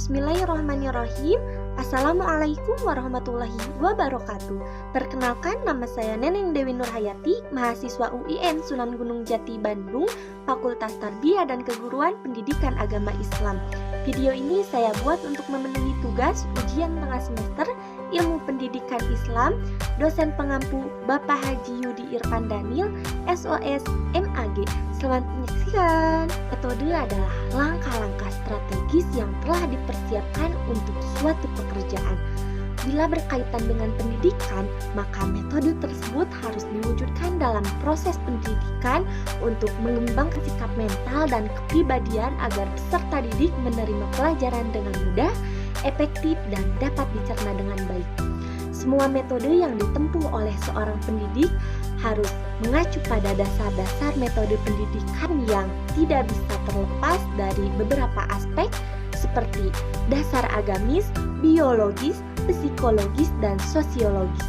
Bismillahirrahmanirrahim. Assalamualaikum warahmatullahi wabarakatuh. Perkenalkan, nama saya Neneng Dewi Nurhayati, mahasiswa UIN Sunan Gunung Jati Bandung, Fakultas Tarbiyah dan Keguruan Pendidikan Agama Islam. Video ini saya buat untuk memenuhi tugas ujian tengah semester Ilmu Pendidikan Islam, dosen pengampu Bapak Haji Yudi Irfan Daniel, SOS MAG. Selamat menyaksikan. Metode adalah langkah-langkah strategis yang telah dipersiapkan untuk suatu pekerjaan. Bila berkaitan dengan pendidikan, maka metode tersebut harus diwujudkan dalam proses pendidikan untuk mengembangkan sikap mental dan kepribadian agar peserta didik menerima pelajaran dengan mudah, efektif, dan dapat dicerna dengan baik. Semua metode yang ditempuh oleh seorang pendidik harus mengacu pada dasar-dasar metode pendidikan yang tidak bisa terlepas dari beberapa aspek seperti dasar agamis, biologis, psikologis, dan sosiologis.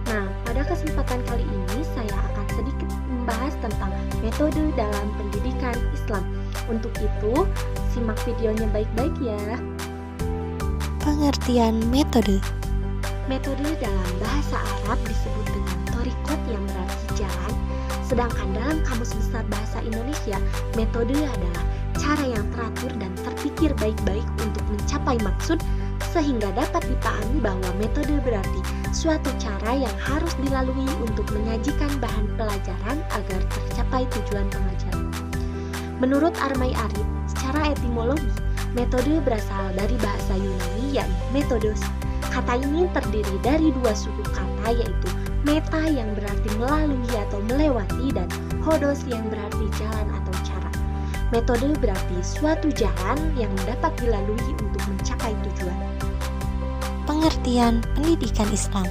Nah, pada kesempatan kali ini saya akan sedikit membahas tentang metode dalam pendidikan Islam. Untuk itu, simak videonya baik-baik ya. Pengertian metode. Metode dalam bahasa Arab disebut dengan thoriqat yang berarti jalan, sedangkan dalam Kamus Besar Bahasa Indonesia, metode adalah cara yang teratur dan terpikir baik-baik untuk mencapai maksud, sehingga dapat dipahami bahwa metode berarti suatu cara yang harus dilalui untuk menyajikan bahan pelajaran agar tercapai tujuan pengajaran. Menurut Armai Arif, secara etimologi, metode berasal dari bahasa Yunani yakni metodos. Kata ini terdiri dari dua suku kata, yaitu meta yang berarti melalui atau melewati dan hodos yang berarti jalan atau cara. Metode berarti suatu jalan yang dapat dilalui untuk mencapai tujuan. Pengertian pendidikan Islam.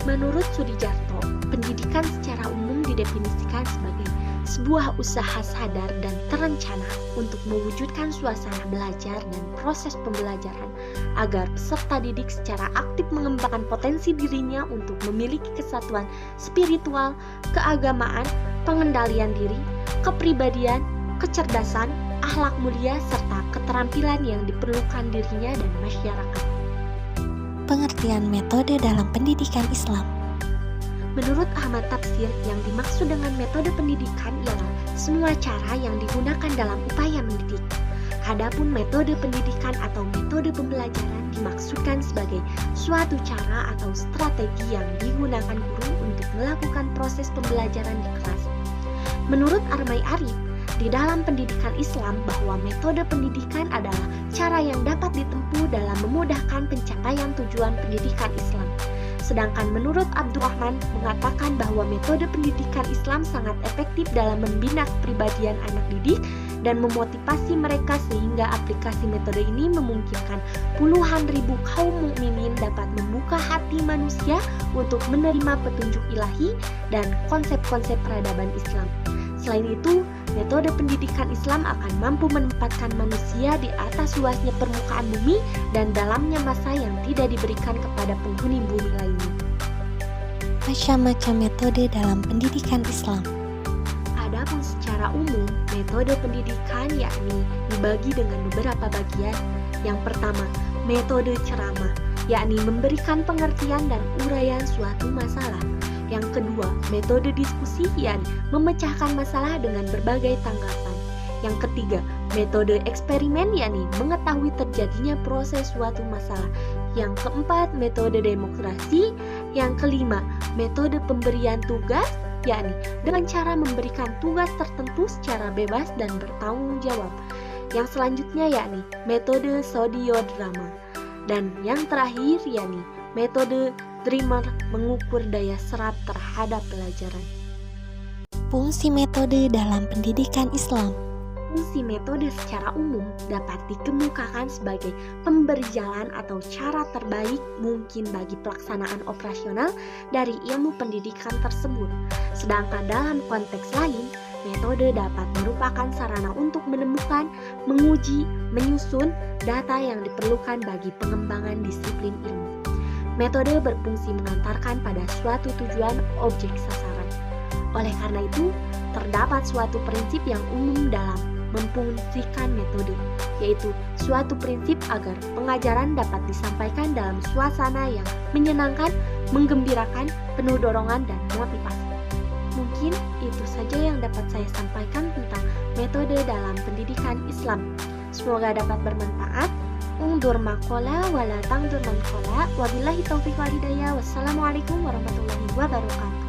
Menurut Sudijarto, pendidikan secara umum didefinisikan sebagai sebuah usaha sadar dan terencana untuk mewujudkan suasana belajar dan proses pembelajaran agar peserta didik secara aktif mengembangkan potensi dirinya untuk memiliki kesatuan spiritual, keagamaan, pengendalian diri, kepribadian, kecerdasan, akhlak mulia, serta keterampilan yang diperlukan dirinya dan masyarakat. Pengertian metode dalam pendidikan Islam. Menurut Ahmad Tafsir, yang dimaksud dengan metode pendidikan ialah semua cara yang digunakan dalam upaya mendidik. Adapun metode pendidikan atau metode pembelajaran dimaksudkan sebagai suatu cara atau strategi yang digunakan guru untuk melakukan proses pembelajaran di kelas. Menurut Armai Arif, di dalam pendidikan Islam bahwa metode pendidikan adalah cara yang dapat ditempuh dalam memudahkan pencapaian tujuan pendidikan Islam. Sedangkan menurut Abdurrahman mengatakan bahwa metode pendidikan Islam sangat efektif dalam membina kepribadian anak didik dan memotivasi mereka sehingga aplikasi metode ini memungkinkan puluhan ribu kaum mukminin dapat membuka hati manusia untuk menerima petunjuk ilahi dan konsep-konsep peradaban Islam. Selain itu, metode pendidikan Islam akan mampu menempatkan manusia di atas luasnya permukaan bumi dan dalamnya masa yang tidak diberikan kepada penghuni bumi lainnya. Macam-macam metode dalam pendidikan Islam. Adapun secara umum, metode pendidikan yakni dibagi dengan beberapa bagian. Yang pertama, metode ceramah, yakni memberikan pengertian dan uraian suatu masalah. Yang kedua, metode diskusi, yakni memecahkan masalah dengan berbagai tanggapan. Yang ketiga, metode eksperimen, yakni mengetahui terjadinya proses suatu masalah. Yang keempat, metode demokrasi. Yang kelima, metode pemberian tugas, yakni dengan cara memberikan tugas tertentu secara bebas dan bertanggung jawab. Yang selanjutnya yakni metode sodiodrama. Dan yang terakhir yakni metode Dreamer, mengukur daya serap terhadap pelajaran. Fungsi metode dalam pendidikan Islam. Fungsi metode secara umum dapat dikemukakan sebagai pemberi jalan atau cara terbaik mungkin bagi pelaksanaan operasional dari ilmu pendidikan tersebut. Sedangkan dalam konteks lain, metode dapat merupakan sarana untuk menemukan, menguji, menyusun data yang diperlukan bagi pengembangan disiplin ilmu. Metode berfungsi mengantarkan pada suatu tujuan objek sasaran. Oleh karena itu, terdapat suatu prinsip yang umum dalam memfungsikan metode. yaitu suatu prinsip agar pengajaran dapat disampaikan dalam suasana yang menyenangkan, menggembirakan, penuh dorongan dan motivasi. Mungkin itu saja yang dapat saya sampaikan tentang metode dalam pendidikan Islam. Semoga dapat bermanfaat. Undur makola wala tangdur mankola. Wabillahi taufiq wal hidayah. Wassalamualaikum warahmatullahi wabarakatuh.